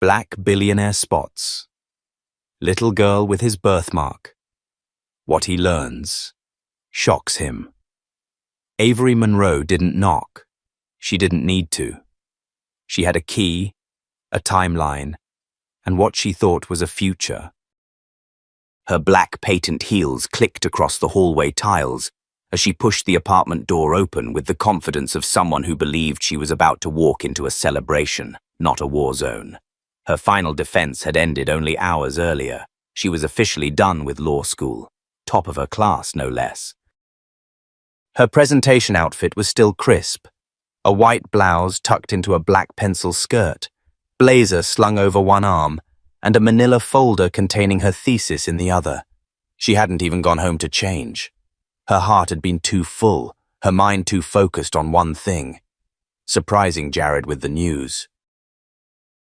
Black billionaire spots. Little girl with his birthmark. What he learns shocks him. Avery Monroe didn't knock. She didn't need to. She had a key, a timeline, and what she thought was a future. Her black patent heels clicked across the hallway tiles as she pushed the apartment door open with the confidence of someone who believed she was about to walk into a celebration, not a war zone. Her final defense had ended only hours earlier. She was officially done with law school, top of her class no less. Her presentation outfit was still crisp. A white blouse tucked into a black pencil skirt, blazer slung over one arm, and a manila folder containing her thesis in the other. She hadn't even gone home to change. Her heart had been too full, her mind too focused on one thing, surprising Jared with the news.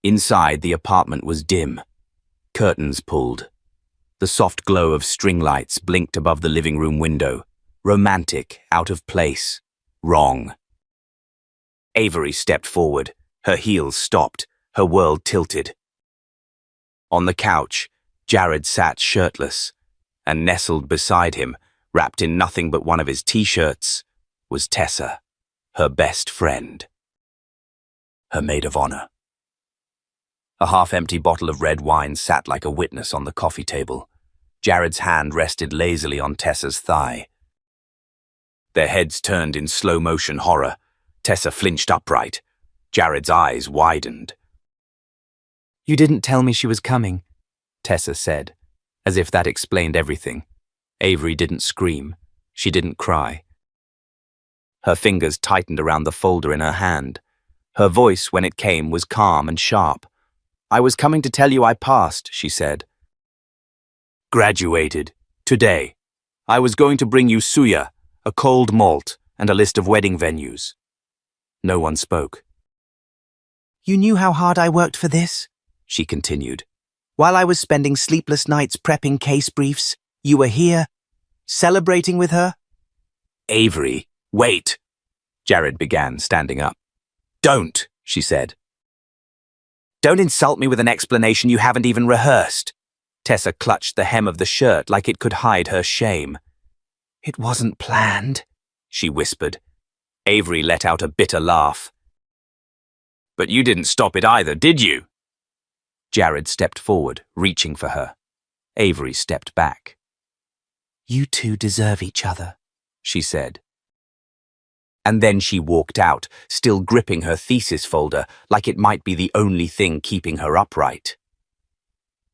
Inside, the apartment was dim. Curtains pulled. The soft glow of string lights blinked above the living room window. Romantic, out of place, wrong. Avery stepped forward. Her heels stopped, her world tilted. On the couch, Jared sat shirtless, and nestled beside him, wrapped in nothing but one of his t-shirts, was Tessa, her best friend. Her maid of honor. A half-empty bottle of red wine sat like a witness on the coffee table. Jared's hand rested lazily on Tessa's thigh. Their heads turned in slow-motion horror. Tessa flinched upright. Jared's eyes widened. "You didn't tell me she was coming," Tessa said, as if that explained everything. Avery didn't scream. She didn't cry. Her fingers tightened around the folder in her hand. Her voice, when it came, was calm and sharp. "I was coming to tell you I passed," she said. "Graduated. Today. I was going to bring you suya, a cold malt, and a list of wedding venues." No one spoke. "You knew how hard I worked for this?" she continued. "While I was spending sleepless nights prepping case briefs, you were here, celebrating with her?" "Avery, wait," Jared began, standing up. "Don't," she said. "Don't insult me with an explanation you haven't even rehearsed." Tessa clutched the hem of the shirt like it could hide her shame. "It wasn't planned," she whispered. Avery let out a bitter laugh. "But you didn't stop it either, did you?" Jared stepped forward, reaching for her. Avery stepped back. "You two deserve each other," she said. And then she walked out, still gripping her thesis folder like it might be the only thing keeping her upright.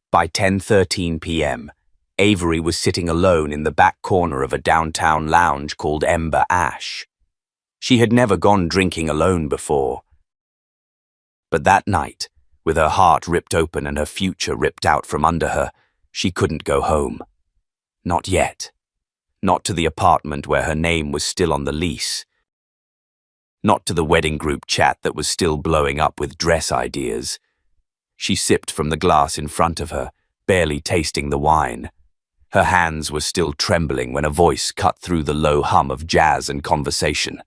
By 10:13 p.m., Avery was sitting alone in the back corner of a downtown lounge called Ember Ash. She had never gone drinking alone before. But that night, with her heart ripped open and her future ripped out from under her, she couldn't go home. Not yet. Not to the apartment where her name was still on the lease. Not to the wedding group chat that was still blowing up with dress ideas. She sipped from the glass in front of her, barely tasting the wine. Her hands were still trembling when a voice cut through the low hum of jazz and conversation.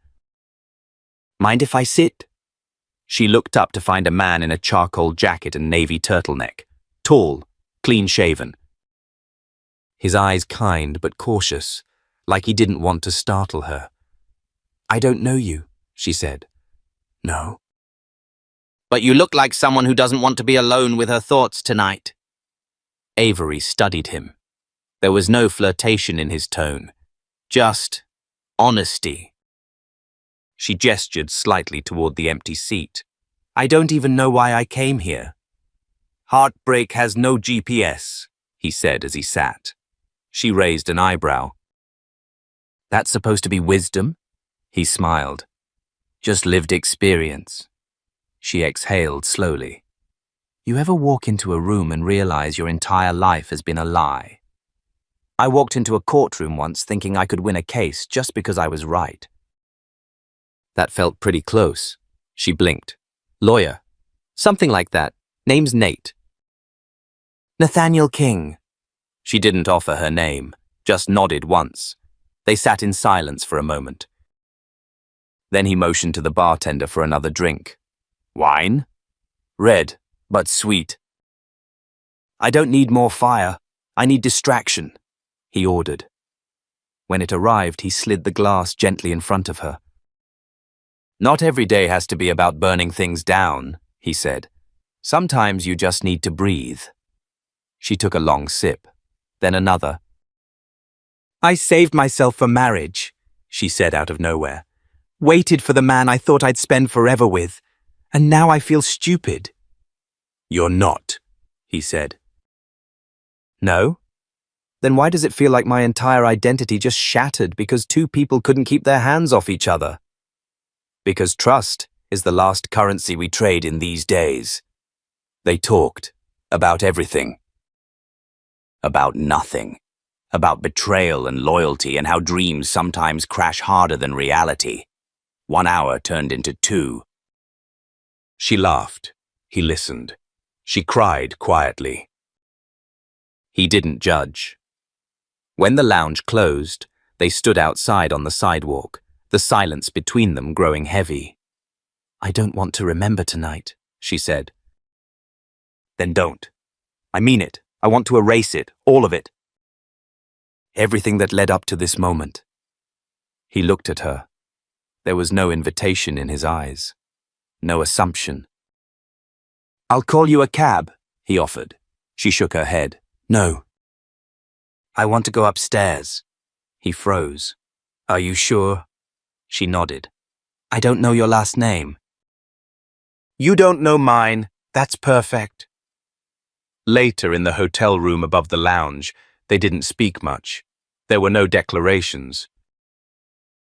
"Mind if I sit?" She looked up to find a man in a charcoal jacket and navy turtleneck, tall, clean-shaven. His eyes kind but cautious, like he didn't want to startle her. "I don't know you," she said. "No." "But you look like someone who doesn't want to be alone with her thoughts tonight." Avery studied him. There was no flirtation in his tone, just honesty. She gestured slightly toward the empty seat. "I don't even know why I came here." "Heartbreak has no GPS," he said as he sat. She raised an eyebrow. "That's supposed to be wisdom?" He smiled. "Just lived experience." She exhaled slowly. "You ever walk into a room and realize your entire life has been a lie?" "I walked into a courtroom once thinking I could win a case just because I was right." "That felt pretty close." She blinked. "Lawyer." "Something like that. Name's Nate." "Nathaniel King." She didn't offer her name, just nodded once. They sat in silence for a moment. Then he motioned to the bartender for another drink. "Wine?" "Red, but sweet. I don't need more fire. I need distraction, he ordered. When it arrived, he slid the glass gently in front of her. Not every day has to be about burning things down, he said. Sometimes you just need to breathe. She took a long sip, then another. I saved myself for marriage, she said out of nowhere. Waited for the man I thought I'd spend forever with, and now I feel stupid. You're not, he said. No? Then why does it feel like my entire identity just shattered because two people couldn't keep their hands off each other? Because trust is the last currency we trade in these days. They talked about everything. About nothing. About betrayal and loyalty and how dreams sometimes crash harder than reality. 1 hour turned into 2. She laughed. He listened. She cried quietly. He didn't judge. When the lounge closed, they stood outside on the sidewalk, the silence between them growing heavy. I don't want to remember tonight, she said. Then don't. I mean it. I want to erase it, all of it. Everything that led up to this moment. He looked at her. There was no invitation in his eyes. No assumption. I'll call you a cab, he offered. She shook her head. No. I want to go upstairs. He froze. Are you sure? She nodded. I don't know your last name. You don't know mine. That's perfect. Later, in the hotel room above the lounge, they didn't speak much. There were no declarations.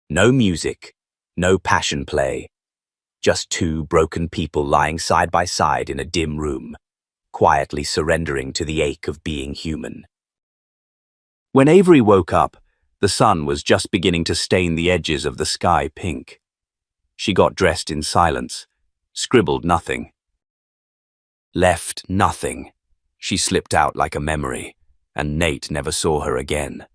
No music. No passion play. Just two broken people lying side by side in a dim room, quietly surrendering to the ache of being human. When Avery woke up, the sun was just beginning to stain the edges of the sky pink. She got dressed in silence, scribbled nothing. Left nothing. She slipped out like a memory, and Nate never saw her again.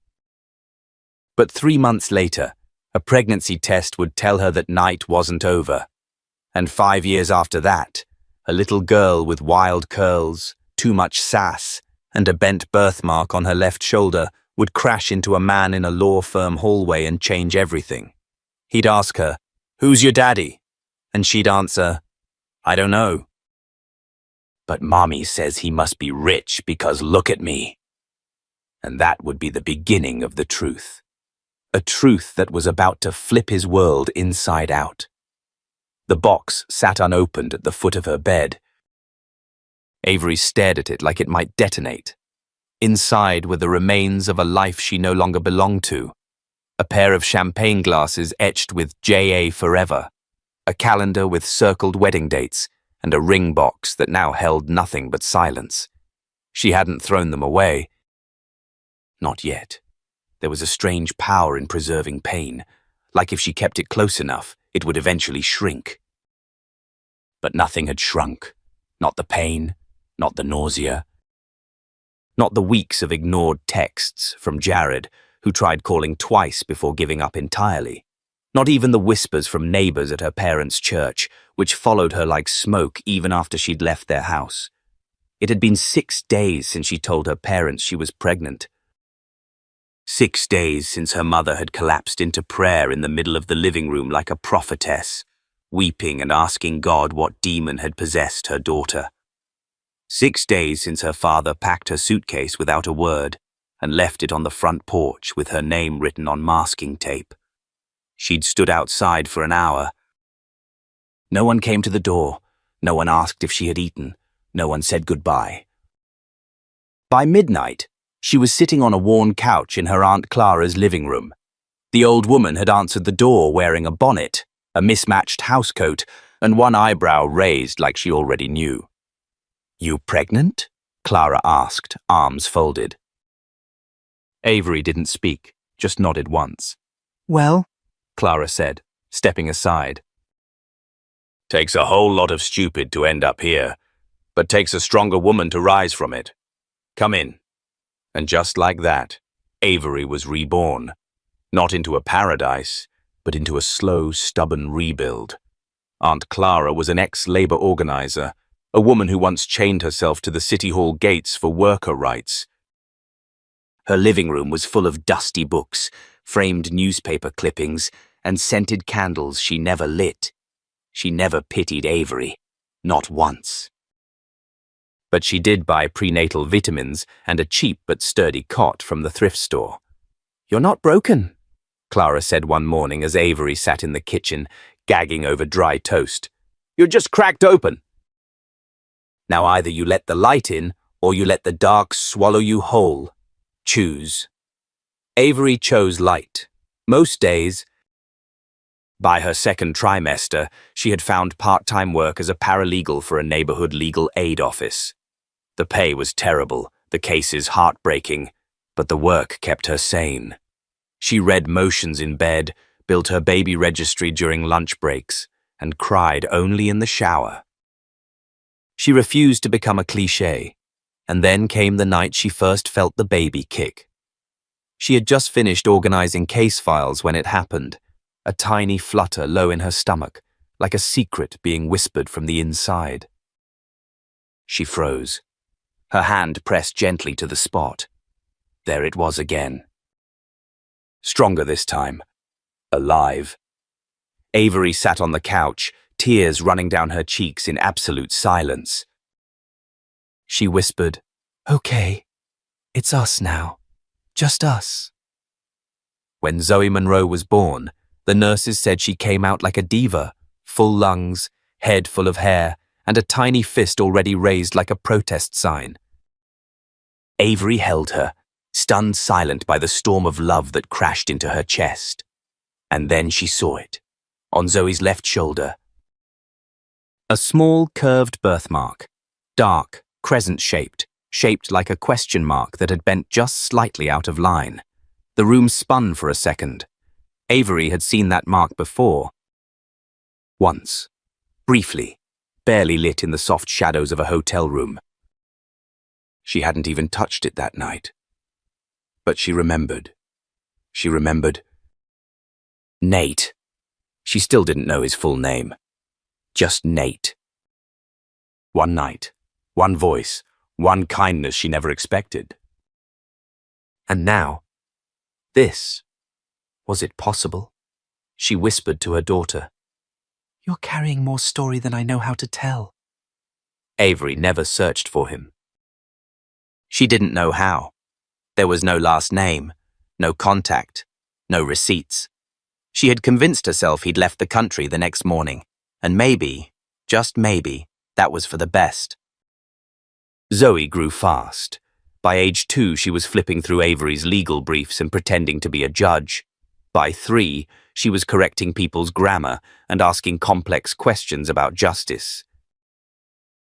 But 3 months later, a pregnancy test would tell her that night wasn't over. And 5 years after that, a little girl with wild curls, too much sass, and a bent birthmark on her left shoulder would crash into a man in a law firm hallway and change everything. He'd ask her, "Who's your daddy?" And she'd answer, "I don't know. But Mommy says he must be rich because look at me." And that would be the beginning of the truth. A truth that was about to flip his world inside out. The box sat unopened at the foot of her bed. Avery stared at it like it might detonate. Inside were the remains of a life she no longer belonged to. A pair of champagne glasses etched with J.A. Forever. A calendar with circled wedding dates, and a ring box that now held nothing but silence. She hadn't thrown them away. Not yet. There was a strange power in preserving pain, like if she kept it close enough, it would eventually shrink. But nothing had shrunk. Not the pain, not the nausea, not the weeks of ignored texts from Jared, who tried calling twice before giving up entirely. Not even the whispers from neighbors at her parents' church, which followed her like smoke even after she'd left their house. It had been 6 days since she told her parents she was pregnant. 6 days since her mother had collapsed into prayer in the middle of the living room like a prophetess, weeping and asking God what demon had possessed her daughter. 6 days since her father packed her suitcase without a word and left it on the front porch with her name written on masking tape. She'd stood outside for an hour. No one came to the door. No one asked if she had eaten. No one said goodbye. By midnight, she was sitting on a worn couch in her Aunt Clara's living room. The old woman had answered the door wearing a bonnet, a mismatched housecoat, and one eyebrow raised like she already knew. "You pregnant?" Clara asked, arms folded. Avery didn't speak, just nodded once. "Well," Clara said, stepping aside. "Takes a whole lot of stupid to end up here, but takes a stronger woman to rise from it. Come in." And just like that, Avery was reborn. Not into a paradise, but into a slow, stubborn rebuild. Aunt Clara was an ex-labor organizer, a woman who once chained herself to the city hall gates for worker rights. Her living room was full of dusty books, framed newspaper clippings, and scented candles she never lit. She never pitied Avery, not once. But she did buy prenatal vitamins and a cheap but sturdy cot from the thrift store. "You're not broken," Clara said one morning as Avery sat in the kitchen, gagging over dry toast. "You're just cracked open. Now either you let the light in, or you let the dark swallow you whole. Choose." Avery chose light. Most days. By her second trimester, she had found part-time work as a paralegal for a neighborhood legal aid office. The pay was terrible, the cases heartbreaking, but the work kept her sane. She read motions in bed, built her baby registry during lunch breaks, and cried only in the shower. She refused to become a cliché, and then came the night she first felt the baby kick. She had just finished organizing case files when it happened, a tiny flutter low in her stomach, like a secret being whispered from the inside. She froze. Her hand pressed gently to the spot. There it was again. Stronger this time. Alive. Avery sat on the couch, tears running down her cheeks in absolute silence. She whispered, "Okay, it's us now. Just us." When Zoe Monroe was born, the nurses said she came out like a diva, full lungs, head full of hair, and a tiny fist already raised like a protest sign. Avery held her, stunned silent by the storm of love that crashed into her chest. And then she saw it, on Zoe's left shoulder. A small, curved birthmark, dark, crescent-shaped, shaped like a question mark that had bent just slightly out of line. The room spun for a second. Avery had seen that mark before. Once. Briefly, barely lit in the soft shadows of a hotel room. She hadn't even touched it that night. But she remembered. She remembered Nate. She still didn't know his full name. Just Nate. One night, one voice, one kindness she never expected. And now, this. Was it possible? She whispered to her daughter. "You're carrying more story than I know how to tell." Avery never searched for him. She didn't know how. There was no last name, no contact, no receipts. She had convinced herself he'd left the country the next morning, and maybe, just maybe, that was for the best. Zoe grew fast. By age 2, she was flipping through Avery's legal briefs and pretending to be a judge. By 3, she was correcting people's grammar and asking complex questions about justice.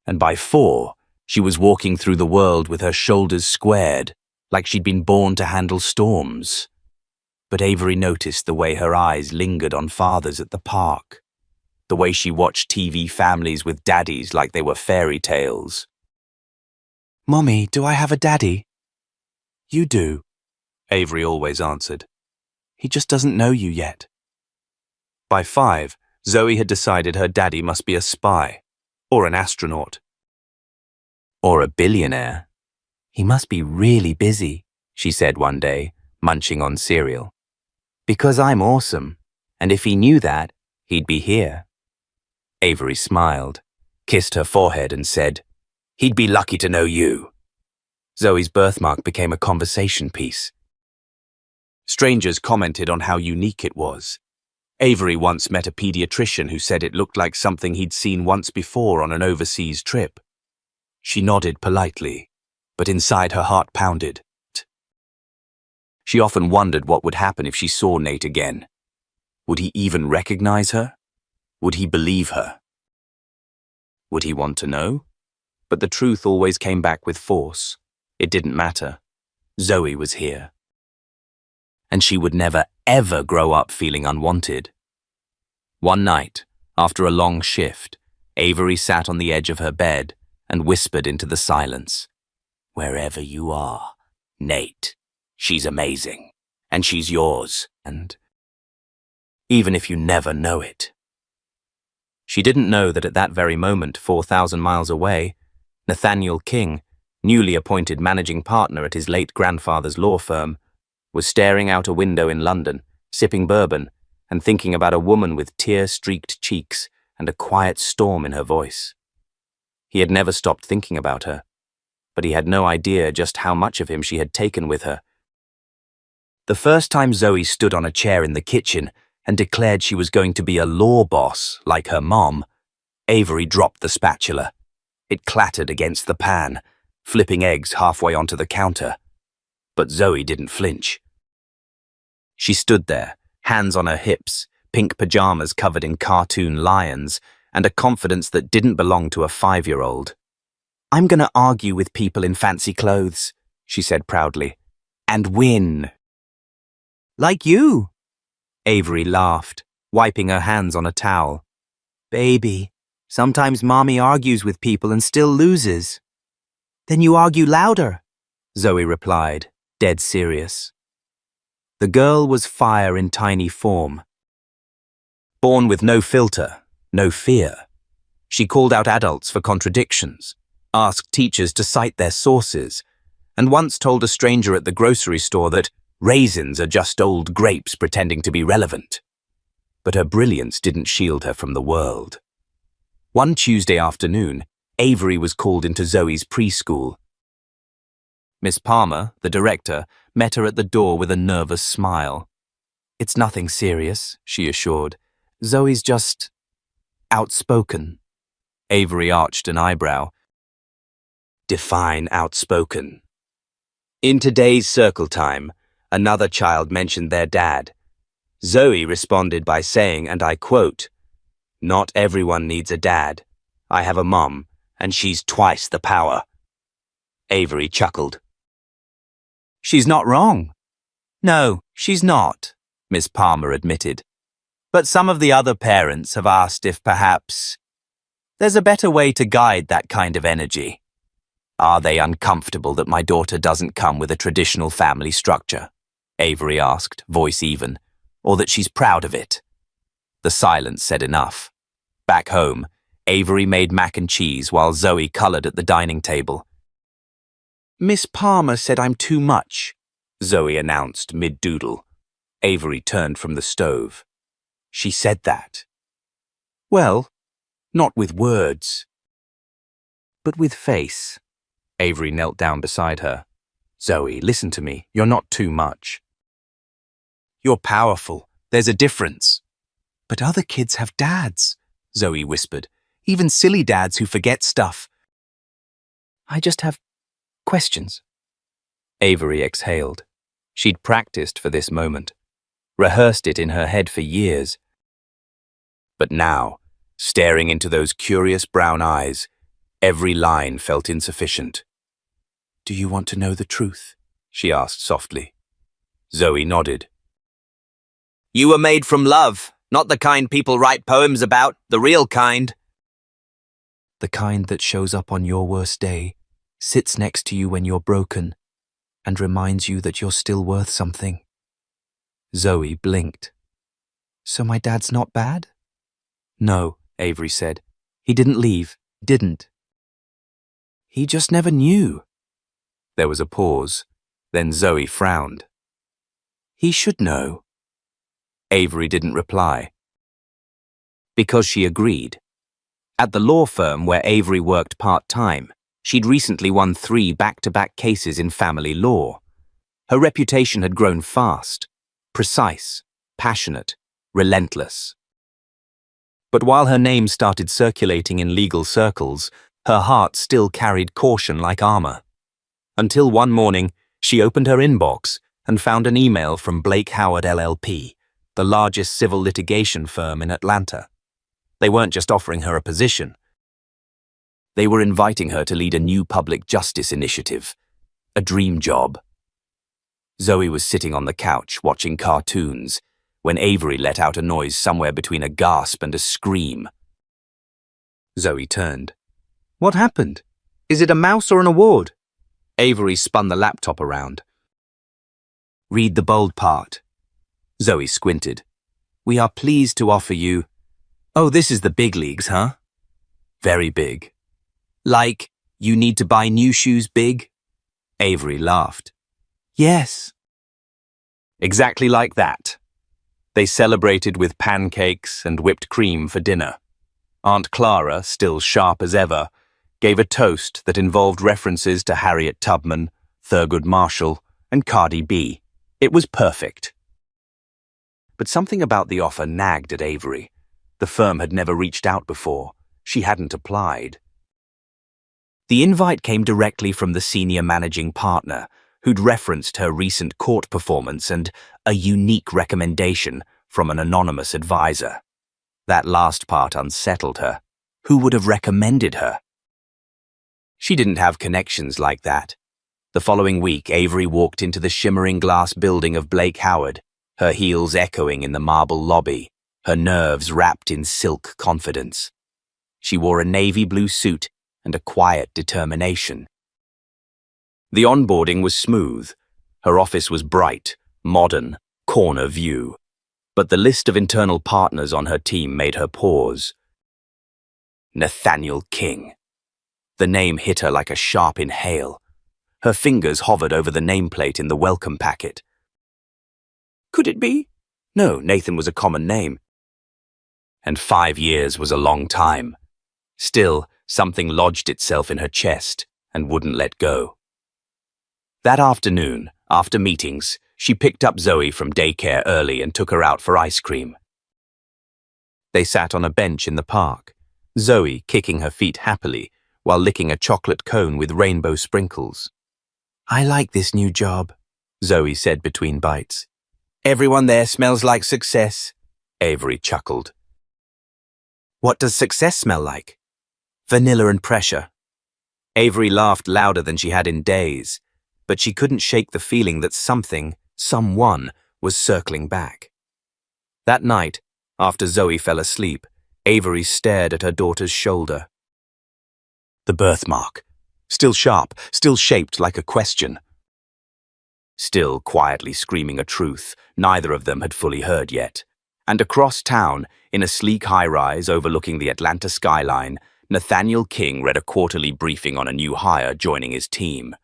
And by 4, she was walking through the world with her shoulders squared, like she'd been born to handle storms. But Avery noticed the way her eyes lingered on fathers at the park, the way she watched TV families with daddies like they were fairy tales. "Mommy, do I have a daddy?" "You do," Avery always answered. "He just doesn't know you yet." By 5, Zoe had decided her daddy must be a spy, or an astronaut, or a billionaire. "He must be really busy," she said one day, munching on cereal. "Because I'm awesome, and if he knew that, he'd be here." Avery smiled, kissed her forehead and said, "He'd be lucky to know you." Zoe's birthmark became a conversation piece. Strangers commented on how unique it was. Avery once met a pediatrician who said it looked like something he'd seen once before on an overseas trip. She nodded politely, but inside her heart pounded. She often wondered what would happen if she saw Nate again. Would he even recognize her? Would he believe her? Would he want to know? But the truth always came back with force. It didn't matter. Zoe was here. And she would never, ever grow up feeling unwanted. One night, after a long shift, Avery sat on the edge of her bed and whispered into the silence, "Wherever you are, Nate, she's amazing, and she's yours, and even if you never know it." She didn't know that at that very moment, 4,000 miles away, Nathaniel King, newly appointed managing partner at his late grandfather's law firm, was staring out a window in London, sipping bourbon, and thinking about a woman with tear-streaked cheeks and a quiet storm in her voice. He had never stopped thinking about her, but he had no idea just how much of him she had taken with her. The first time Zoe stood on a chair in the kitchen and declared she was going to be a law boss like her mom, Avery dropped the spatula. It clattered against the pan, flipping eggs halfway onto the counter. But Zoe didn't flinch. She stood there, hands on her hips, pink pajamas covered in cartoon lions, and a confidence that didn't belong to a 5-year-old. "I'm gonna argue with people in fancy clothes," she said proudly, "and win." "Like you," Avery laughed, wiping her hands on a towel. "Baby, sometimes Mommy argues with people and still loses." "Then you argue louder," Zoe replied, dead serious. The girl was fire in tiny form. Born with no filter, no fear. She called out adults for contradictions, asked teachers to cite their sources, and once told a stranger at the grocery store that raisins are just old grapes pretending to be relevant. But her brilliance didn't shield her from the world. One Tuesday afternoon, Avery was called into Zoe's preschool. Miss Palmer, the director, met her at the door with a nervous smile. "It's nothing serious," she assured. "Zoe's just outspoken." Avery arched an eyebrow. Define outspoken. In today's circle time, another child mentioned their dad. Zoe responded by saying, and I quote, "Not everyone needs a dad. I have a mom, and she's twice the power." Avery chuckled. "She's not wrong." "No, she's not," Miss Palmer admitted. "But some of the other parents have asked if perhaps there's a better way to guide that kind of energy. Are they uncomfortable that my daughter doesn't come with a traditional family structure?" Avery asked, voice even. "Or that she's proud of it?" The silence said enough. Back home, Avery made mac and cheese while Zoe colored at the dining table. "Miss Palmer said I'm too much," Zoe announced mid-doodle. Avery turned from the stove. "She said that." "Well, not with words, but with face." Avery knelt down beside her. "Zoe, listen to me. You're not too much. You're powerful. There's a difference." "But other kids have dads," Zoe whispered. "Even silly dads who forget stuff." "I just have questions." Avery exhaled. She'd practiced for this moment, rehearsed it in her head for years. But now, staring into those curious brown eyes, every line felt insufficient. "Do you want to know the truth?" she asked softly. Zoe nodded. "You were made from love, not the kind people write poems about, the real kind." "The kind that shows up on your worst day, sits next to you when you're broken, and reminds you that you're still worth something." Zoe blinked. "So my dad's not bad?" "No," Avery said. "He didn't leave, didn't. He just never knew." There was a pause. Then Zoe frowned. "He should know." Avery didn't reply. Because she agreed. At the law firm where Avery worked part-time, she'd recently won 3 back-to-back cases in family law. Her reputation had grown fast, precise, passionate, relentless. But while her name started circulating in legal circles, her heart still carried caution like armor. Until one morning, she opened her inbox and found an email from Blake Howard LLP, the largest civil litigation firm in Atlanta. They weren't just offering her a position. They were inviting her to lead a new public justice initiative, a dream job. Zoe was sitting on the couch watching cartoons when Avery let out a noise somewhere between a gasp and a scream. Zoe turned. "What happened? Is it a mouse or an award?" Avery spun the laptop around. "Read the bold part." Zoe squinted. "We are pleased to offer you..." Oh, this is the big leagues, huh? Very big. Like, you need to buy new shoes big? Avery laughed. Yes. Exactly like that. They celebrated with pancakes and whipped cream for dinner. Aunt Clara, still sharp as ever, gave a toast that involved references to Harriet Tubman, Thurgood Marshall, and Cardi B. It was perfect. But something about the offer nagged at Avery. The firm had never reached out before. She hadn't applied. The invite came directly from the senior managing partner, who'd referenced her recent court performance and a unique recommendation from an anonymous advisor. That last part unsettled her. Who would have recommended her? She didn't have connections like that. The following week, Avery walked into the shimmering glass building of Blake Howard, her heels echoing in the marble lobby, her nerves wrapped in silk confidence. She wore a navy blue suit and a quiet determination. The onboarding was smooth. Her office was bright, modern, corner view. But the list of internal partners on her team made her pause. Nathaniel King. The name hit her like a sharp inhale. Her fingers hovered over the nameplate in the welcome packet. Could it be? No, Nathan was a common name. And 5 years was a long time. Still, something lodged itself in her chest and wouldn't let go. That afternoon, after meetings, she picked up Zoe from daycare early and took her out for ice cream. They sat on a bench in the park, Zoe kicking her feet happily while licking a chocolate cone with rainbow sprinkles. I like this new job, Zoe said between bites. Everyone there smells like success, Avery chuckled. What does success smell like? Vanilla and pressure. Avery laughed louder than she had in days, but she couldn't shake the feeling that someone was circling back. That night, after Zoe fell asleep, Avery stared at her daughter's shoulder. The birthmark, still sharp, still shaped like a question. Still quietly screaming a truth neither of them had fully heard yet. And across town, in a sleek high-rise overlooking the Atlanta skyline, Nathaniel King read a quarterly briefing on a new hire joining his team.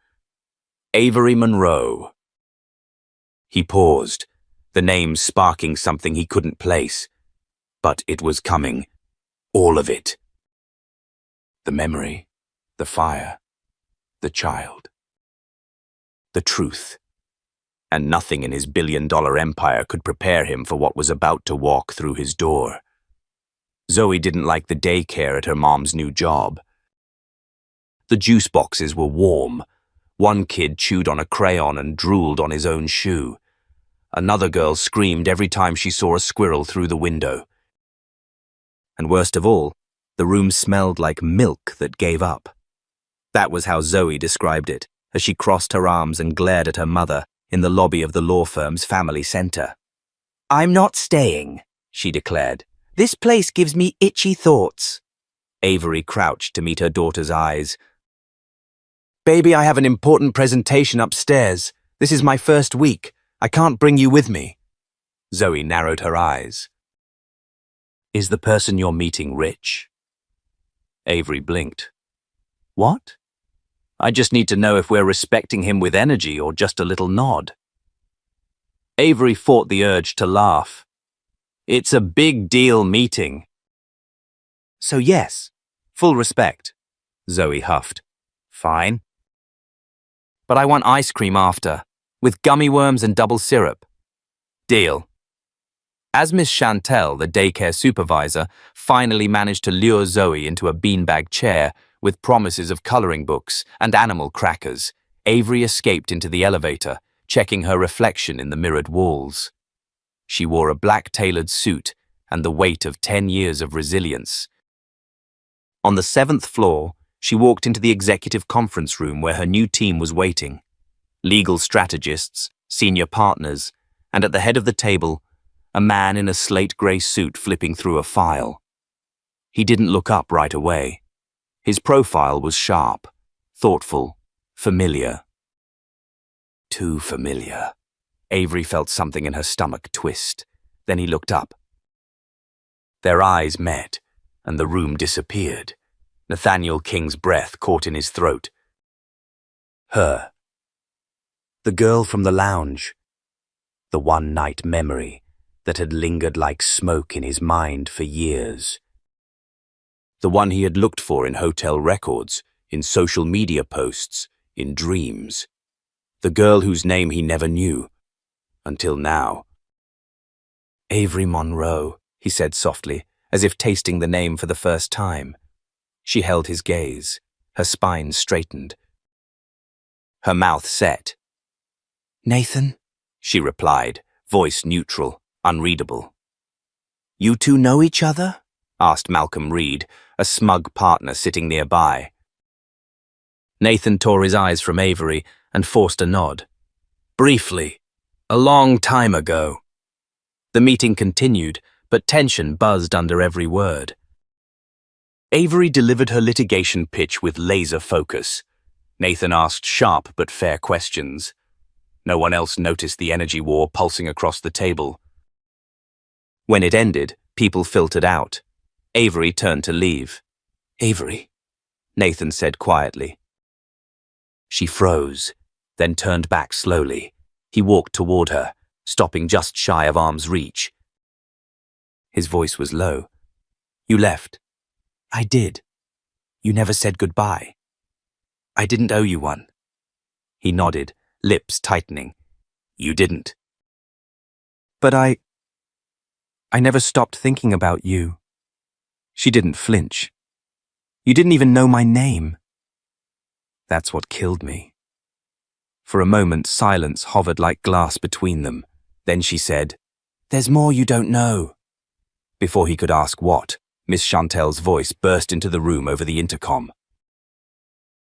Avery Monroe. He paused, the name sparking something he couldn't place. But it was coming. All of it. The memory, the fire, the child. The truth. And nothing in his billion-dollar empire could prepare him for what was about to walk through his door. Zoe didn't like the daycare at her mom's new job. The juice boxes were warm. One kid chewed on a crayon and drooled on his own shoe. Another girl screamed every time she saw a squirrel through the window. And worst of all, the room smelled like milk that gave up. That was how Zoe described it, as she crossed her arms and glared at her mother in the lobby of the law firm's family center. I'm not staying, she declared. This place gives me itchy thoughts. Avery crouched to meet her daughter's eyes. Baby, I have an important presentation upstairs. This is my first week. I can't bring you with me. Zoe narrowed her eyes. Is the person you're meeting rich? Avery blinked. What? I just need to know if we're respecting him with energy or just a little nod. Avery fought the urge to laugh. It's a big deal meeting. So yes, full respect, Zoe huffed. Fine. But I want ice cream after, with gummy worms and double syrup. Deal. As Miss Chantel, the daycare supervisor, finally managed to lure Zoe into a beanbag chair with promises of coloring books and animal crackers, Avery escaped into the elevator, checking her reflection in the mirrored walls. She wore a black tailored suit and the weight of 10 years of resilience. On the 7th floor, she walked into the executive conference room where her new team was waiting. Legal strategists, senior partners, and at the head of the table, a man in a slate-grey suit flipping through a file. He didn't look up right away. His profile was sharp, thoughtful, familiar. Too familiar. Avery felt something in her stomach twist. Then he looked up. Their eyes met, and the room disappeared. Nathaniel King's breath caught in his throat. Her. The girl from the lounge. The one-night memory that had lingered like smoke in his mind for years. The one he had looked for in hotel records, in social media posts, in dreams. The girl whose name he never knew, until now. Avery Monroe, he said softly, as if tasting the name for the first time. She held his gaze, her spine straightened. Her mouth set. Nathan, she replied, voice neutral, unreadable. You two know each other? Asked Malcolm Reed, a smug partner sitting nearby. Nathan tore his eyes from Avery and forced a nod. Briefly. A long time ago. The meeting continued, but tension buzzed under every word. Avery delivered her litigation pitch with laser focus. Nathan asked sharp but fair questions. No one else noticed the energy war pulsing across the table. When it ended, people filtered out. Avery turned to leave. Avery, Nathan said quietly. She froze, then turned back slowly. He walked toward her, stopping just shy of arm's reach. His voice was low. You left. I did. You never said goodbye. I didn't owe you one. He nodded, lips tightening. You didn't. But I never stopped thinking about you. She didn't flinch. You didn't even know my name. That's what killed me. For a moment, silence hovered like glass between them. Then she said, There's more you don't know. Before he could ask what, Miss Chantel's voice burst into the room over the intercom.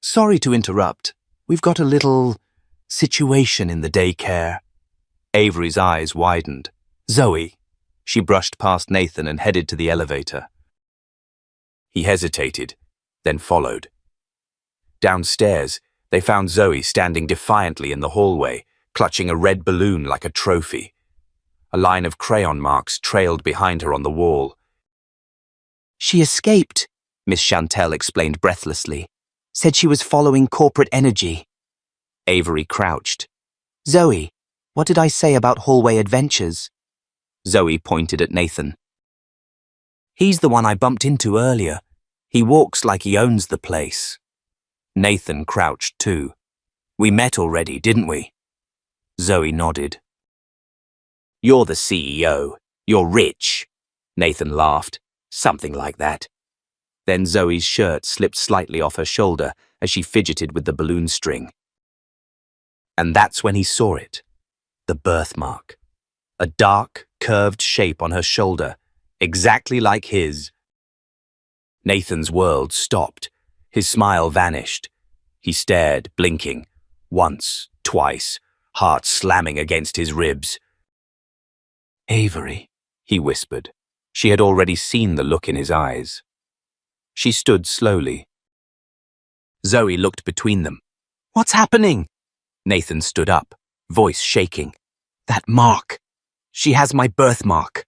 Sorry to interrupt. We've got a little situation in the daycare. Avery's eyes widened. Zoe. She brushed past Nathan and headed to the elevator. He hesitated, then followed. Downstairs, they found Zoe standing defiantly in the hallway, clutching a red balloon like a trophy. A line of crayon marks trailed behind her on the wall. She escaped, Miss Chantel explained breathlessly. Said she was following corporate energy. Avery crouched. Zoe, what did I say about hallway adventures? Zoe pointed at Nathan. He's the one I bumped into earlier. He walks like he owns the place. Nathan crouched too. We met already, didn't we? Zoe nodded. You're the CEO. You're rich. Nathan laughed. Something like that. Then Zoe's shirt slipped slightly off her shoulder as she fidgeted with the balloon string. And that's when he saw it. The birthmark. A dark, curved shape on her shoulder, exactly like his. Nathan's world stopped. His smile vanished. He stared, blinking. Once, twice, heart slamming against his ribs. Avery, he whispered. She had already seen the look in his eyes. She stood slowly. Zoe looked between them. What's happening? Nathan stood up, voice shaking. That mark. She has my birthmark.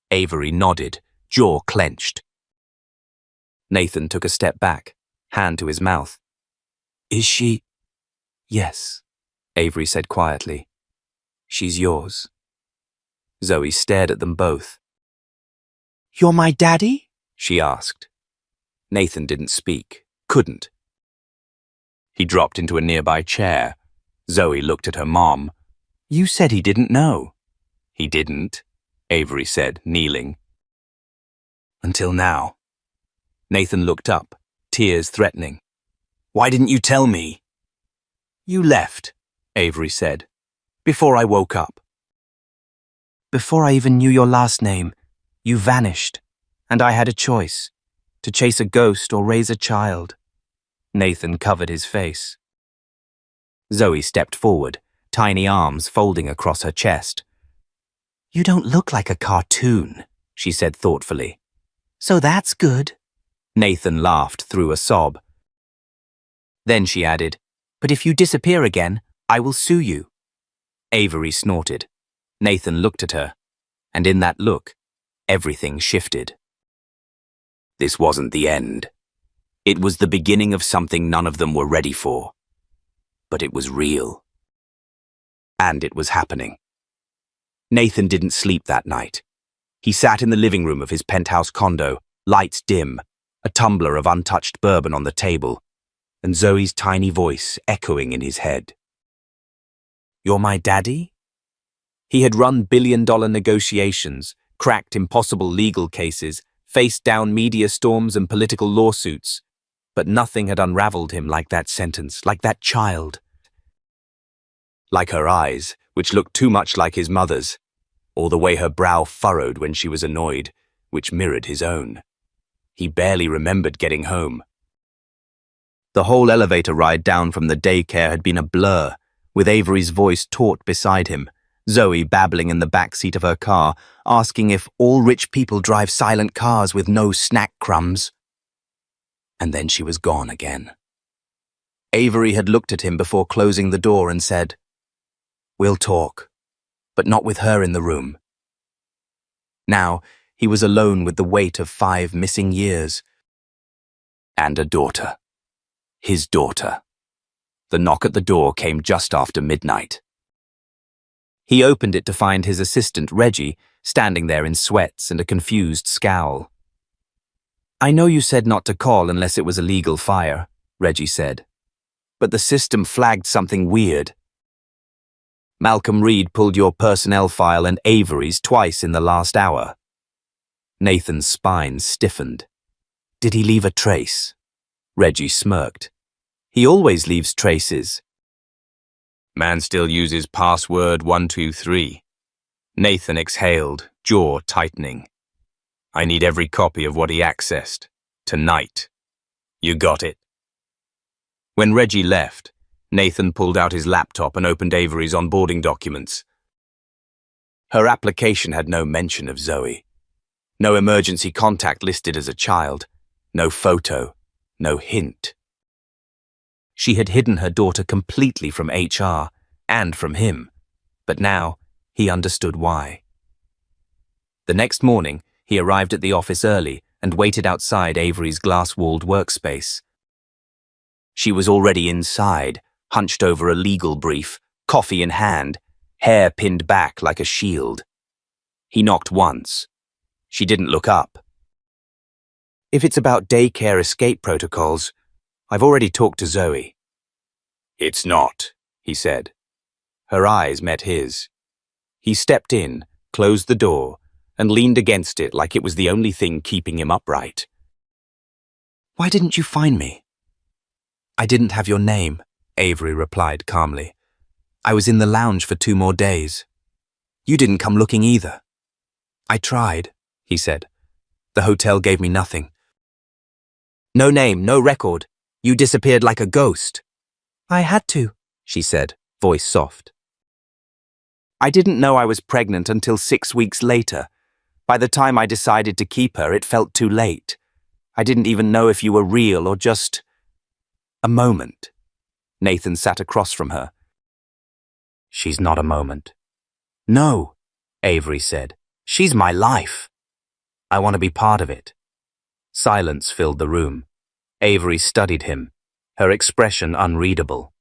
Avery nodded, jaw clenched. Nathan took a step back, hand to his mouth. Is she? Yes, Avery said quietly. She's yours. Zoe stared at them both. You're my daddy? She asked. Nathan didn't speak, couldn't. He dropped into a nearby chair. Zoe looked at her mom. You said he didn't know. He didn't, Avery said, kneeling. Until now. Nathan looked up, tears threatening. Why didn't you tell me? You left, Avery said, before I woke up. Before I even knew your last name, you vanished, and I had a choice, to chase a ghost or raise a child. Nathan covered his face. Zoe stepped forward, tiny arms folding across her chest. You don't look like a cartoon, she said thoughtfully. So that's good. Nathan laughed through a sob. Then she added, But if you disappear again, I will sue you. Avery snorted. Nathan looked at her, and in that look, everything shifted. This wasn't the end. It was the beginning of something none of them were ready for. But it was real. And it was happening. Nathan didn't sleep that night. He sat in the living room of his penthouse condo, lights dim, a tumbler of untouched bourbon on the table, and Zoe's tiny voice echoing in his head. "You're my daddy?" He had run billion-dollar negotiations, cracked impossible legal cases, faced down media storms and political lawsuits, but nothing had unraveled him like that sentence, like that child. Like her eyes, which looked too much like his mother's, or the way her brow furrowed when she was annoyed, which mirrored his own. He barely remembered getting home. The whole elevator ride down from the daycare had been a blur, with Avery's voice taut beside him, Zoe babbling in the back seat of her car, asking if all rich people drive silent cars with no snack crumbs. And then she was gone again. Avery had looked at him before closing the door and said, "We'll talk, but not with her in the room." Now, he was alone with the weight of 5 missing years. And a daughter. His daughter. The knock at the door came just after midnight. He opened it to find his assistant, Reggie, standing there in sweats and a confused scowl. "I know you said not to call unless it was a legal fire," Reggie said. "But the system flagged something weird. Malcolm Reed pulled your personnel file and Avery's twice in the last hour." Nathan's spine stiffened. "Did he leave a trace?" Reggie smirked. "He always leaves traces." "Man still uses password 123. Nathan exhaled, jaw tightening. "I need every copy of what he accessed. Tonight. You got it?" When Reggie left, Nathan pulled out his laptop and opened Avery's onboarding documents. Her application had no mention of Zoe. No emergency contact listed as a child. No photo. No hint. She had hidden her daughter completely from HR and from him, but now he understood why. The next morning, he arrived at the office early and waited outside Avery's glass-walled workspace. She was already inside, hunched over a legal brief, coffee in hand, hair pinned back like a shield. He knocked once. She didn't look up. "If it's about daycare escape protocols, I've already talked to Zoe." "It's not," he said. Her eyes met his. He stepped in, closed the door, and leaned against it like it was the only thing keeping him upright. "Why didn't you find me?" "I didn't have your name," Avery replied calmly. "I was in the lounge for 2 more days. You didn't come looking either." "I tried," he said. "The hotel gave me nothing." "No name, no record. You disappeared like a ghost." "I had to," she said, voice soft. "I didn't know I was pregnant until 6 weeks later. By the time I decided to keep her, it felt too late. I didn't even know if you were real or just a moment." Nathan sat across from her. "She's not a moment." "No," Avery said. "She's my life. I want to be part of it." Silence filled the room. Avery studied him, her expression unreadable.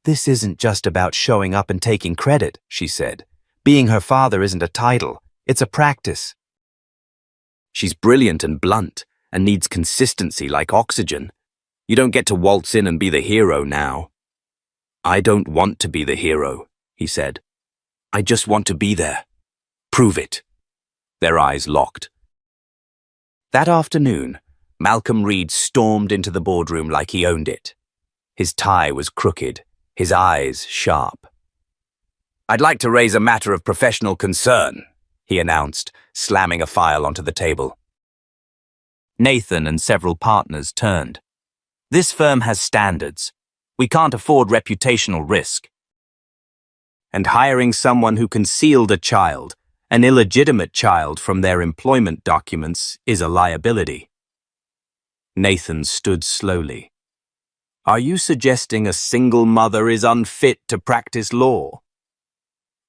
"This isn't just about showing up and taking credit," she said. "Being her father isn't a title, it's a practice." "She's brilliant and blunt, and needs consistency like oxygen. You don't get to waltz in and be the hero now." "I don't want to be the hero," he said. "I just want to be there. Prove it." Their eyes locked. That afternoon, Malcolm Reed stormed into the boardroom like he owned it. His tie was crooked, his eyes sharp. "I'd like to raise a matter of professional concern," he announced, slamming a file onto the table. Nathan and several partners turned. "This firm has standards. We can't afford reputational risk. And hiring someone who concealed a child, an illegitimate child, from their employment documents is a liability." Nathan stood slowly. "Are you suggesting a single mother is unfit to practice law?"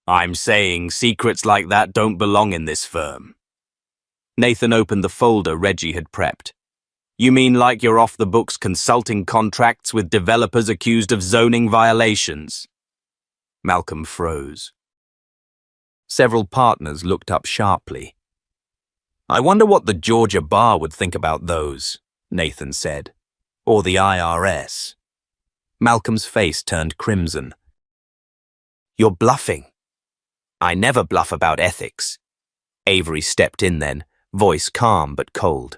"I'm saying secrets like that don't belong in this firm." Nathan opened the folder Reggie had prepped. You mean like you're off the books consulting contracts with developers accused of zoning violations? Malcolm froze. Several partners looked up sharply. I wonder what the Georgia Bar would think about those, Nathan said. Or the IRS. Malcolm's face turned crimson. You're bluffing. I never bluff about ethics. Avery stepped in then, voice calm but cold.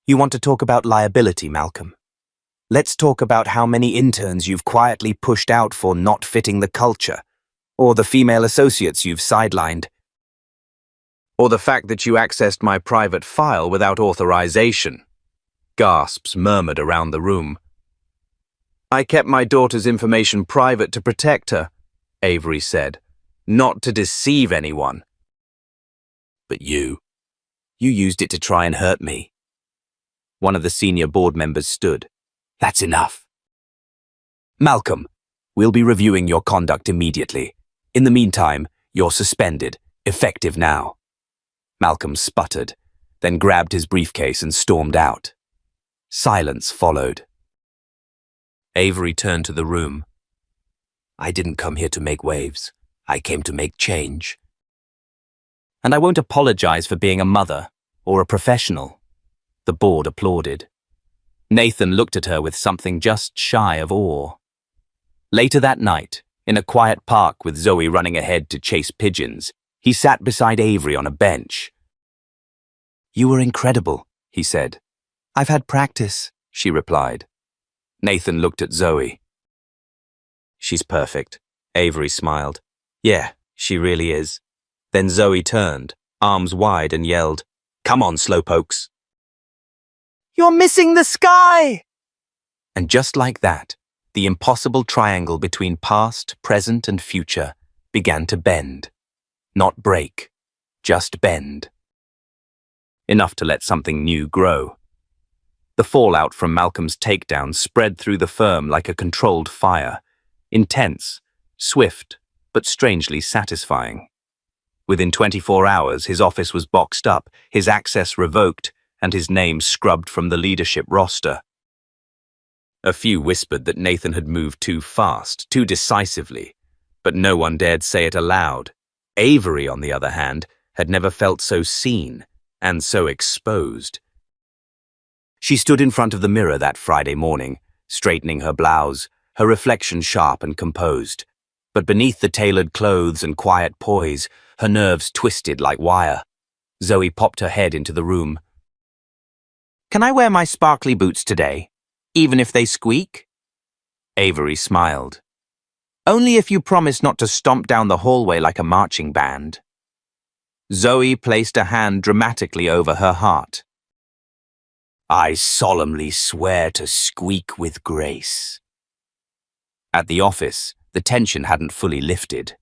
You want to talk about liability, Malcolm? Let's talk about how many interns you've quietly pushed out for not fitting the culture, or the female associates you've sidelined, or the fact that you accessed my private file without authorization. Gasps murmured around the room. I kept my daughter's information private to protect her, Avery said, not to deceive anyone. But you used it to try and hurt me. One of the senior board members stood. That's enough. Malcolm, we'll be reviewing your conduct immediately. In the meantime, you're suspended, effective now. Malcolm sputtered, then grabbed his briefcase and stormed out. Silence followed. Avery turned to the room. I didn't come here to make waves. I came to make change. And I won't apologize for being a mother or a professional. The board applauded. Nathan looked at her with something just shy of awe. Later that night, in a quiet park with Zoe running ahead to chase pigeons, he sat beside Avery on a bench. You were incredible, he said. I've had practice, she replied. Nathan looked at Zoe. She's perfect, Avery smiled. Yeah, she really is. Then Zoe turned, arms wide, and yelled, Come on, slowpokes. You're missing the sky! And just like that, the impossible triangle between past, present, and future began to bend. Not break, just bend. Enough to let something new grow. The fallout from Malcolm's takedown spread through the firm like a controlled fire, intense, swift, but strangely satisfying. Within 24 hours, his office was boxed up, his access revoked, and his name scrubbed from the leadership roster. A few whispered that Nathan had moved too fast, too decisively, but no one dared say it aloud. Avery, on the other hand, had never felt so seen and so exposed. She stood in front of the mirror that Friday morning, straightening her blouse, her reflection sharp and composed. But beneath the tailored clothes and quiet poise, her nerves twisted like wire. Zoe popped her head into the room. Can I wear my sparkly boots today, even if they squeak? Avery smiled. Only if you promise not to stomp down the hallway like a marching band. Zoe placed a hand dramatically over her heart. I solemnly swear to squeak with grace. At the office, the tension hadn't fully lifted.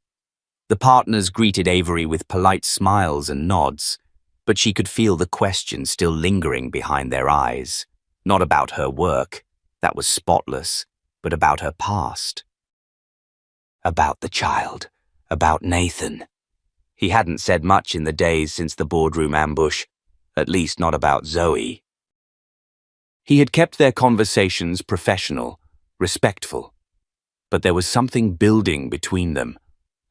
The partners greeted Avery with polite smiles and nods, but she could feel the question still lingering behind their eyes. Not about her work, that was spotless, but about her past. About the child, about Nathan. He hadn't said much in the days since the boardroom ambush, at least not about Zoe. He had kept their conversations professional, respectful, but there was something building between them,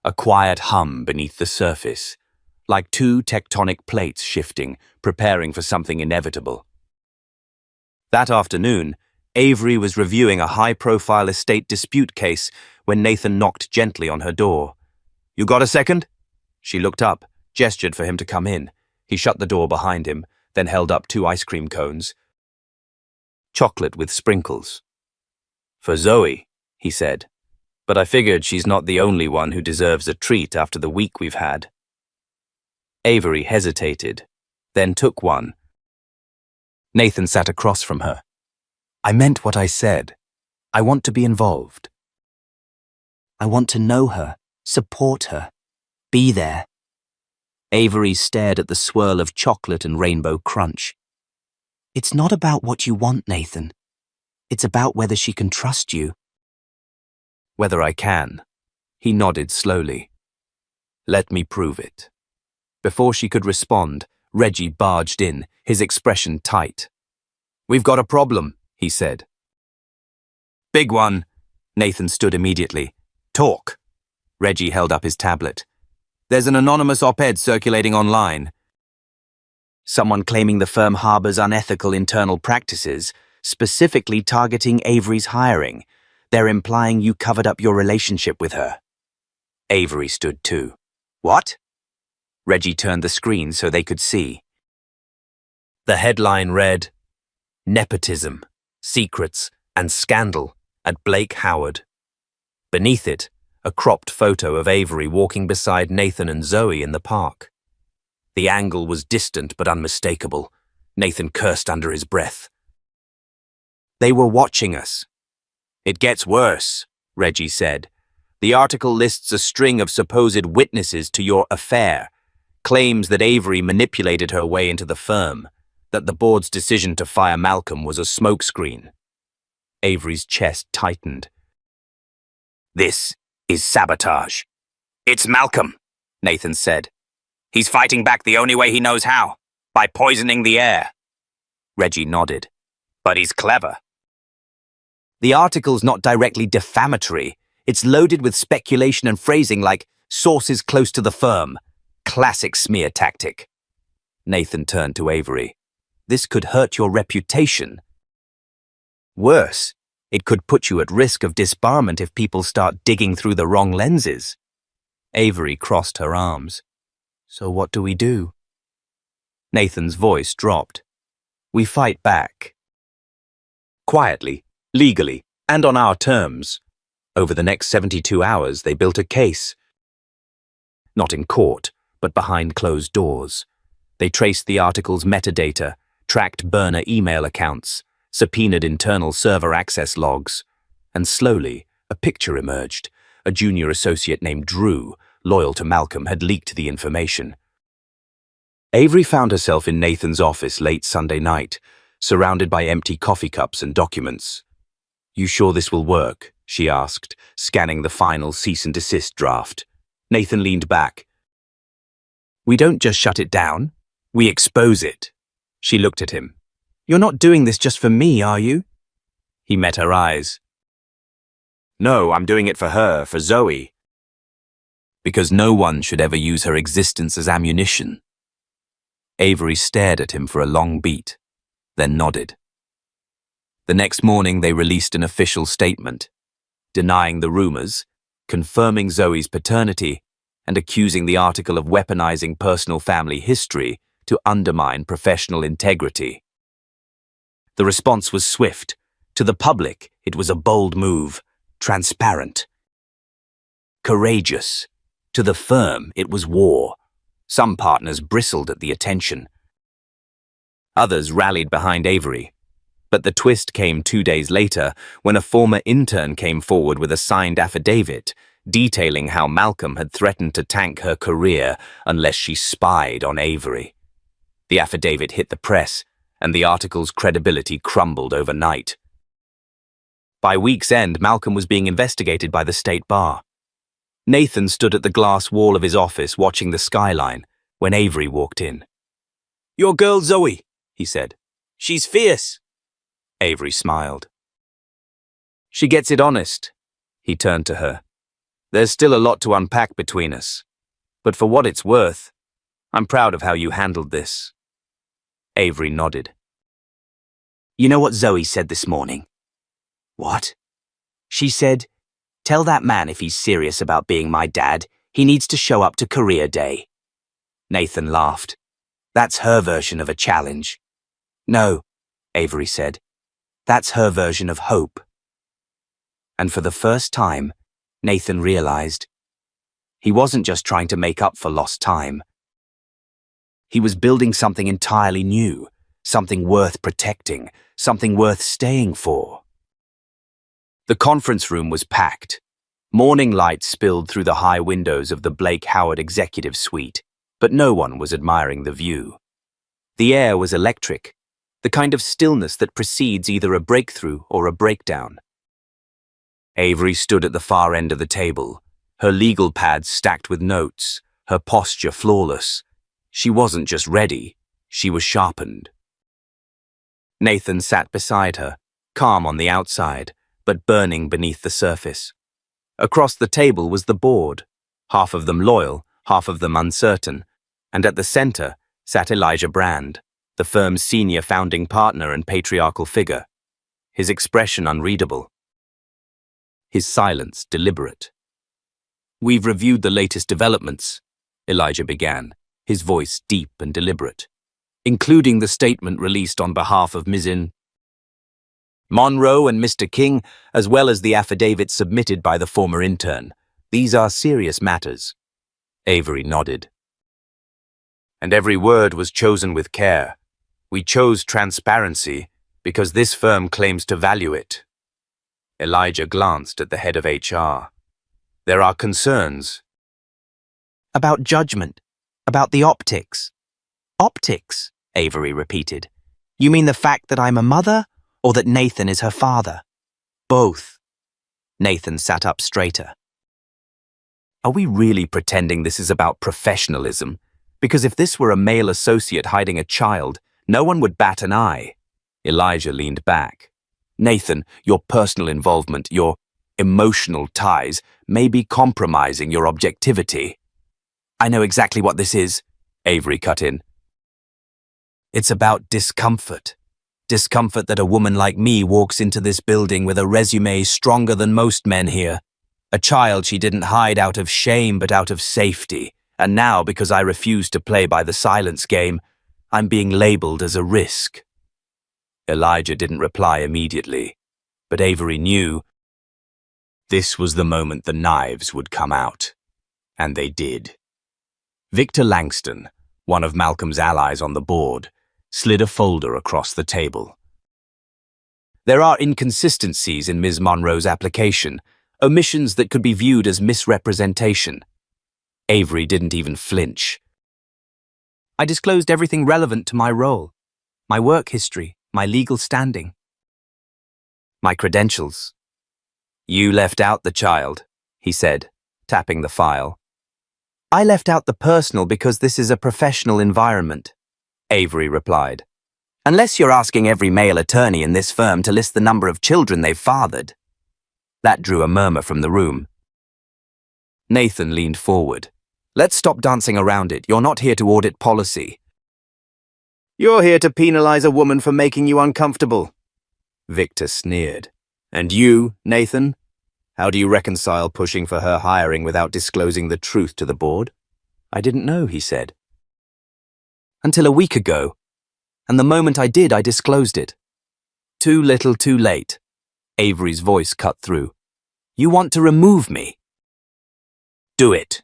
a quiet hum beneath the surface, like two tectonic plates shifting, preparing for something inevitable. That afternoon, Avery was reviewing a high-profile estate dispute case when Nathan knocked gently on her door. You got a second? She looked up, gestured for him to come in. He shut the door behind him, then held up 2 ice cream cones. Chocolate with sprinkles. For Zoe, he said, but I figured she's not the only one who deserves a treat after the week we've had. Avery hesitated, then took one. Nathan sat across from her. I meant what I said. I want to be involved. I want to know her, support her, be there. Avery stared at the swirl of chocolate and rainbow crunch. It's not about what you want, Nathan. It's about whether she can trust you. Whether I can. He nodded slowly. Let me prove it. Before she could respond, Reggie barged in, his expression tight. "We've got a problem," he said. "Big one." Nathan stood immediately. "Talk." Reggie held up his tablet. "There's an anonymous op-ed circulating online. Someone claiming the firm harbors unethical internal practices, specifically targeting Avery's hiring. They're implying you covered up your relationship with her." Avery stood too. "What?" Reggie turned the screen so they could see. The headline read, "Nepotism, Secrets, and Scandal at Blake Howard." Beneath it, a cropped photo of Avery walking beside Nathan and Zoe in the park. The angle was distant but unmistakable. Nathan cursed under his breath. "They were watching us." "It gets worse," Reggie said. "The article lists a string of supposed witnesses to your affair, claims that Avery manipulated her way into the firm, that the board's decision to fire Malcolm was a smokescreen." Avery's chest tightened. "This is sabotage." "It's Malcolm," Nathan said. "He's fighting back the only way he knows how, by poisoning the air." Reggie nodded. "But he's clever." "The article's not directly defamatory. It's loaded with speculation and phrasing like sources close to the firm. Classic smear tactic." Nathan turned to Avery. "This could hurt your reputation. Worse, it could put you at risk of disbarment if people start digging through the wrong lenses." Avery crossed her arms. "So what do we do?" Nathan's voice dropped. "We fight back. Quietly, legally, and on our terms." Over the next 72 hours, they built a case. Not in court, but behind closed doors. They traced the article's metadata, tracked burner email accounts, subpoenaed internal server access logs, and slowly, a picture emerged. A junior associate named Drew, loyal to Malcolm, had leaked the information. Avery found herself in Nathan's office late Sunday night, surrounded by empty coffee cups and documents. "You sure this will work?" she asked, scanning the final cease and desist draft. Nathan leaned back. "We don't just shut it down, we expose it." She looked at him. "You're not doing this just for me, are you?" He met her eyes. "No, I'm doing it for her, for Zoe. Because no one should ever use her existence as ammunition." Avery stared at him for a long beat, then nodded. The next morning they released an official statement, denying the rumors, confirming Zoe's paternity, and accusing the article of weaponizing personal family history to undermine professional integrity. The response was swift. To the public, it was a bold move, transparent, courageous. To the firm, it was war. Some partners bristled at the attention. Others rallied behind Avery. But the twist came 2 days later when a former intern came forward with a signed affidavit detailing how Malcolm had threatened to tank her career unless she spied on Avery. The affidavit hit the press, and the article's credibility crumbled overnight. By week's end, Malcolm was being investigated by the state bar. Nathan stood at the glass wall of his office watching the skyline when Avery walked in. "Your girl Zoe," he said. "She's fierce." Avery smiled. "She gets it honest." He turned to her. "There's still a lot to unpack between us. But for what it's worth, I'm proud of how you handled this." Avery nodded. "You know what Zoe said this morning?" "What?" "She said, 'Tell that man if he's serious about being my dad, he needs to show up to career day.'" Nathan laughed. "That's her version of a challenge." "No," Avery said. "That's her version of hope." And for the first time, Nathan realized he wasn't just trying to make up for lost time. He was building something entirely new, something worth protecting, something worth staying for. The conference room was packed. Morning light spilled through the high windows of the Blake Howard executive suite, but no one was admiring the view. The air was electric, the kind of stillness that precedes either a breakthrough or a breakdown. Avery stood at the far end of the table, her legal pads stacked with notes, her posture flawless. She wasn't just ready, She was sharpened. Nathan sat beside her, calm on the outside, but burning beneath the surface. Across the table was the board, half of them loyal, half of them uncertain, and at the center sat Elijah Brand, the firm's senior founding partner and patriarchal figure, his expression unreadable, his silence deliberate. "We've reviewed the latest developments," Elijah began, his voice deep and deliberate, "including the statement released on behalf of Ms. Monroe and Mr. King, as well as the affidavit submitted by the former intern. These are serious matters." Avery nodded. "And every word was chosen with care. We chose transparency because this firm claims to value it." Elijah glanced at the head of HR. "There are concerns." "About judgment, about the optics." "Optics," Avery repeated. "You mean the fact that I'm a mother, or that Nathan is her father?" "Both." Nathan sat up straighter. "Are we really pretending this is about professionalism? Because if this were a male associate hiding a child, no one would bat an eye." Elijah leaned back. "Nathan, your personal involvement, your emotional ties, may be compromising your objectivity." "I know exactly what this is," Avery cut in. "It's about discomfort. Discomfort that a woman like me walks into this building with a resume stronger than most men here. A child she didn't hide out of shame but out of safety. And now, because I refuse to play by the silence game, I'm being labeled as a risk." Elijah didn't reply immediately, but Avery knew this was the moment the knives would come out. And they did. Victor Langston, one of Malcolm's allies on the board, slid a folder across the table. "There are inconsistencies in Ms. Monroe's application, omissions that could be viewed as misrepresentation." Avery didn't even flinch. "I disclosed everything relevant to my role, my work history, my legal standing, my credentials." "You left out the child," he said, tapping the file. "I left out the personal because this is a professional environment," Avery replied. "Unless you're asking every male attorney in this firm to list the number of children they've fathered." That drew a murmur from the room. Nathan leaned forward. "Let's stop dancing around it. You're not here to audit policy. You're here to penalize a woman for making you uncomfortable." Victor sneered. "And you, Nathan? How do you reconcile pushing for her hiring without disclosing the truth to the board?" "I didn't know," he said. "Until a week ago. And the moment I did, I disclosed it." "Too little, too late." Avery's voice cut through. "You want to remove me? Do it.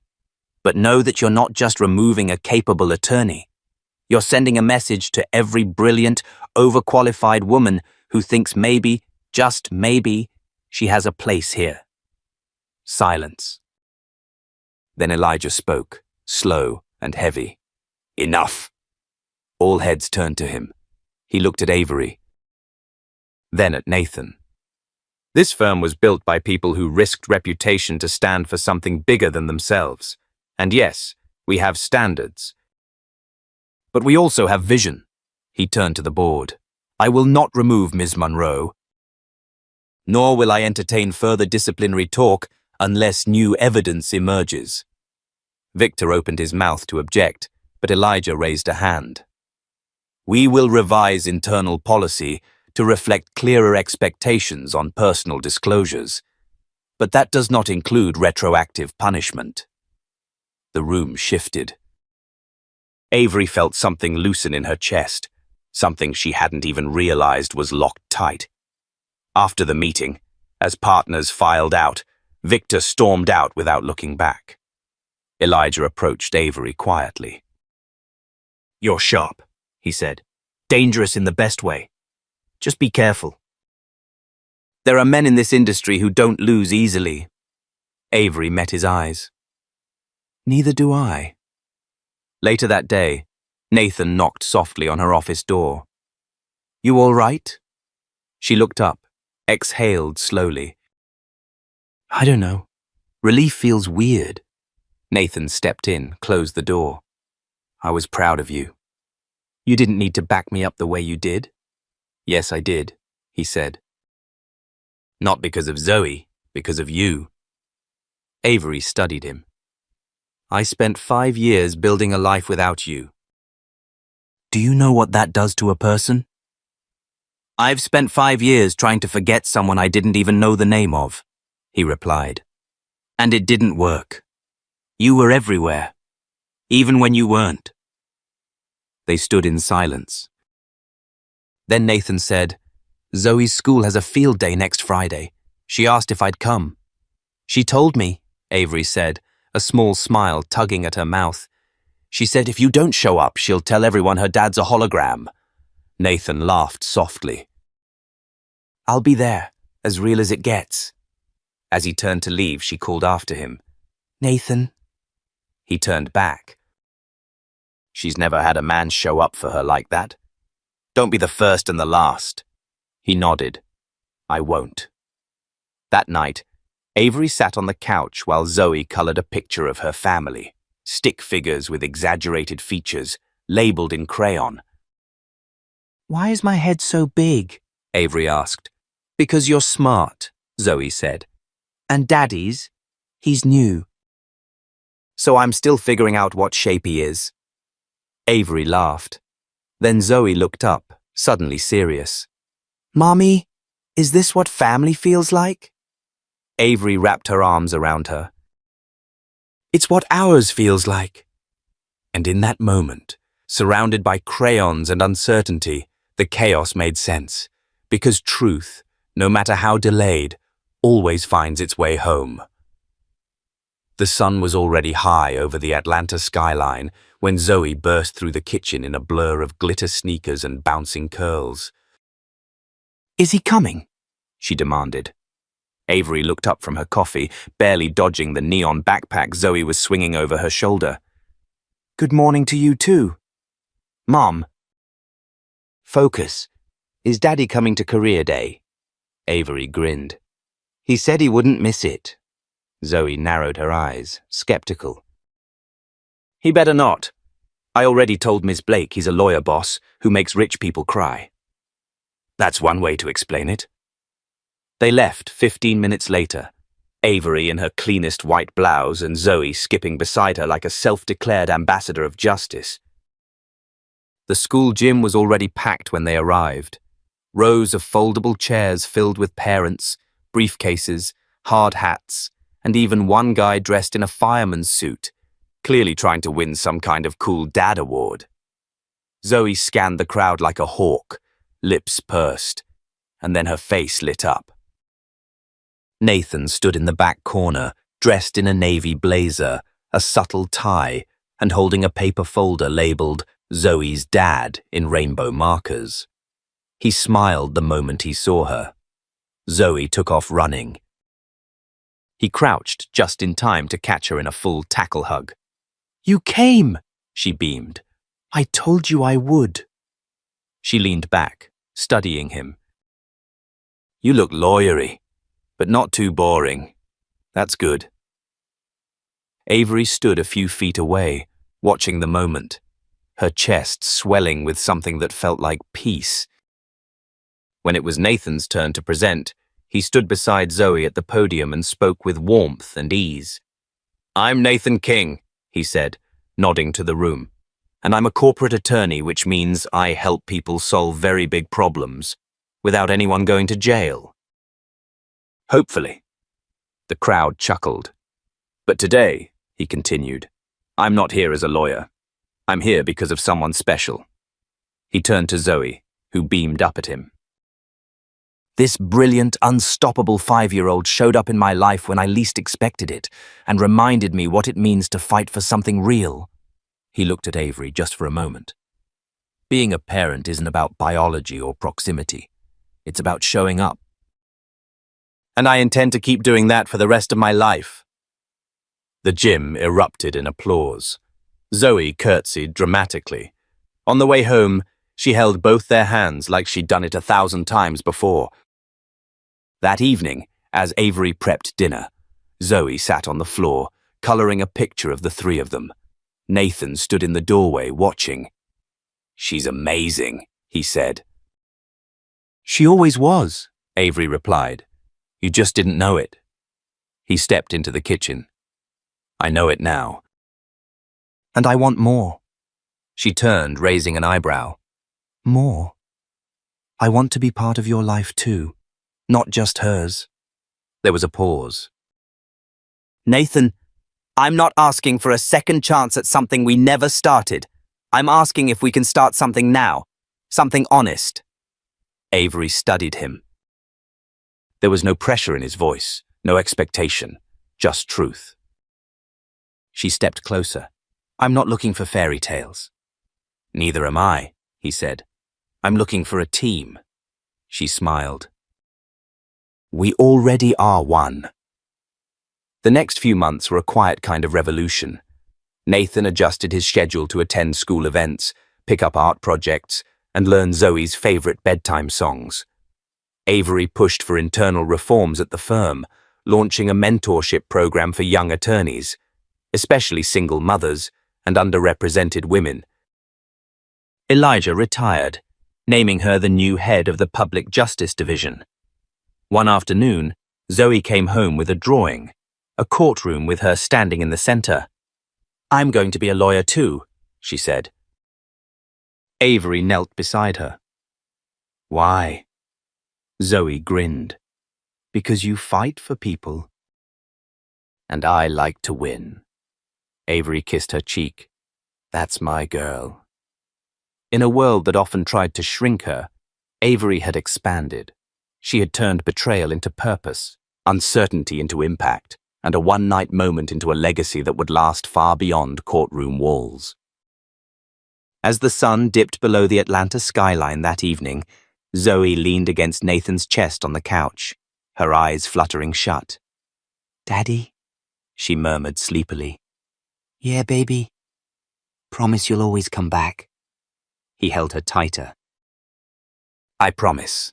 But know that you're not just removing a capable attorney. You're sending a message to every brilliant, overqualified woman who thinks maybe, just maybe, she has a place here." Silence. Then Elijah spoke, slow and heavy. "Enough." All heads turned to him. He looked at Avery, then at Nathan. This firm was built by people who risked reputation to stand for something bigger than themselves. And yes, we have standards. But we also have vision. He turned to the board. "I will not remove Ms. Monroe, nor will I entertain further disciplinary talk unless new evidence emerges." Victor opened his mouth to object, but Elijah raised a hand. "We will revise internal policy to reflect clearer expectations on personal disclosures, but that does not include retroactive punishment." The room shifted. Avery felt something loosen in her chest, something she hadn't even realized was locked tight. After the meeting, as partners filed out, Victor stormed out without looking back. Elijah approached Avery quietly. "You're sharp," he said. "Dangerous in the best way. Just be careful. There are men in this industry who don't lose easily." Avery met his eyes. "Neither do I." Later that day, Nathan knocked softly on her office door. "You all right?" She looked up, exhaled slowly. "I don't know. Relief feels weird." Nathan stepped in, closed the door. "I was proud of you." You didn't need to back me up the way you did. Yes, I did, he said. Not because of Zoe, because of you. Avery studied him. I spent 5 years building a life without you. Do you know what that does to a person? I've spent 5 years trying to forget someone I didn't even know the name of, he replied. And it didn't work. You were everywhere, even when you weren't. They stood in silence. Then Nathan said, Zoe's school has a field day next Friday. She asked if I'd come. She told me, Avery said, a small smile tugging at her mouth. She said if you don't show up, she'll tell everyone her dad's a hologram. Nathan laughed softly. I'll be there, as real as it gets. As he turned to leave, she called after him. Nathan. He turned back. She's never had a man show up for her like that. Don't be the first and the last. He nodded. I won't. That night, Avery sat on the couch while Zoe colored a picture of her family, stick figures with exaggerated features, labeled in crayon. Why is my head so big? Avery asked. Because you're smart, Zoe said. And Daddy's? He's new. So I'm still figuring out what shape he is. Avery laughed. Then Zoe looked up, suddenly serious. Mommy, is this what family feels like? Avery wrapped her arms around her. It's what ours feels like. And in that moment, surrounded by crayons and uncertainty, the chaos made sense. Because truth, no matter how delayed, always finds its way home. The sun was already high over the Atlanta skyline when Zoe burst through the kitchen in a blur of glitter sneakers and bouncing curls. Is he coming? She demanded. Avery looked up from her coffee, barely dodging the neon backpack Zoe was swinging over her shoulder. Good morning to you too. Mom. Focus. Is Daddy coming to career day? Avery grinned. He said he wouldn't miss it. Zoe narrowed her eyes, skeptical. He better not. I already told Miss Blake he's a lawyer boss who makes rich people cry. That's one way to explain it. They left 15 minutes later, Avery in her cleanest white blouse and Zoe skipping beside her like a self-declared ambassador of justice. The school gym was already packed when they arrived. Rows of foldable chairs filled with parents, briefcases, hard hats, and even one guy dressed in a fireman's suit, clearly trying to win some kind of cool dad award. Zoe scanned the crowd like a hawk, lips pursed, and then her face lit up. Nathan stood in the back corner, dressed in a navy blazer, a subtle tie, and holding a paper folder labeled Zoe's Dad in rainbow markers. He smiled the moment he saw her. Zoe took off running. He crouched just in time to catch her in a full tackle hug. You came, she beamed. I told you I would. She leaned back, studying him. You look lawyery, but not too boring. That's good. Avery stood a few feet away, watching the moment, her chest swelling with something that felt like peace. When it was Nathan's turn to present, he stood beside Zoe at the podium and spoke with warmth and ease. I'm Nathan King, he said, nodding to the room. And I'm a corporate attorney, which means I help people solve very big problems without anyone going to jail. Hopefully. The crowd chuckled. But today, he continued, I'm not here as a lawyer. I'm here because of someone special. He turned to Zoe, who beamed up at him. This brilliant, unstoppable 5-year-old showed up in my life when I least expected it and reminded me what it means to fight for something real. He looked at Avery just for a moment. Being a parent isn't about biology or proximity. It's about showing up. And I intend to keep doing that for the rest of my life. The gym erupted in applause. Zoe curtsied dramatically. On the way home, she held both their hands like she'd done it 1,000 times before. That evening, as Avery prepped dinner, Zoe sat on the floor, coloring a picture of the three of them. Nathan stood in the doorway watching. She's amazing, he said. She always was, Avery replied. You just didn't know it. He stepped into the kitchen. I know it now. And I want more. She turned, raising an eyebrow. More? I want to be part of your life too, not just hers. There was a pause. Nathan, I'm not asking for a second chance at something we never started. I'm asking if we can start something now, something honest. Avery studied him. There was no pressure in his voice, no expectation, just truth. She stepped closer. I'm not looking for fairy tales. Neither am I, he said. I'm looking for a team. She smiled. We already are one. The next few months were a quiet kind of revolution. Nathan adjusted his schedule to attend school events, pick up art projects, and learn Zoe's favorite bedtime songs. Avery pushed for internal reforms at the firm, launching a mentorship program for young attorneys, especially single mothers and underrepresented women. Elijah retired, naming her the new head of the Public Justice Division. One afternoon, Zoe came home with a drawing, a courtroom with her standing in the center. I'm going to be a lawyer too, she said. Avery knelt beside her. Why? Zoe grinned. Because you fight for people. And I like to win. Avery kissed her cheek. That's my girl. In a world that often tried to shrink her, Avery had expanded. She had turned betrayal into purpose, uncertainty into impact, and a one-night moment into a legacy that would last far beyond courtroom walls. As the sun dipped below the Atlanta skyline that evening, Zoe leaned against Nathan's chest on the couch, her eyes fluttering shut. Daddy? She murmured sleepily. Yeah, baby. Promise you'll always come back. He held her tighter. I promise.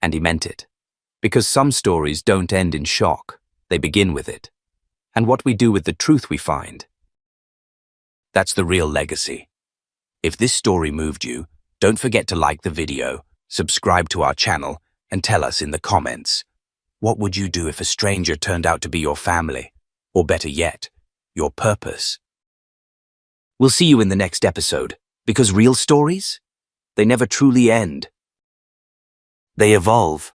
And he meant it. Because some stories don't end in shock. They begin with it. And what we do with the truth we find. That's the real legacy. If this story moved you, don't forget to like the video, subscribe to our channel, and tell us in the comments. What would you do if a stranger turned out to be your family? Or better yet, your purpose? We'll see you in the next episode, because real stories, they never truly end. They evolve.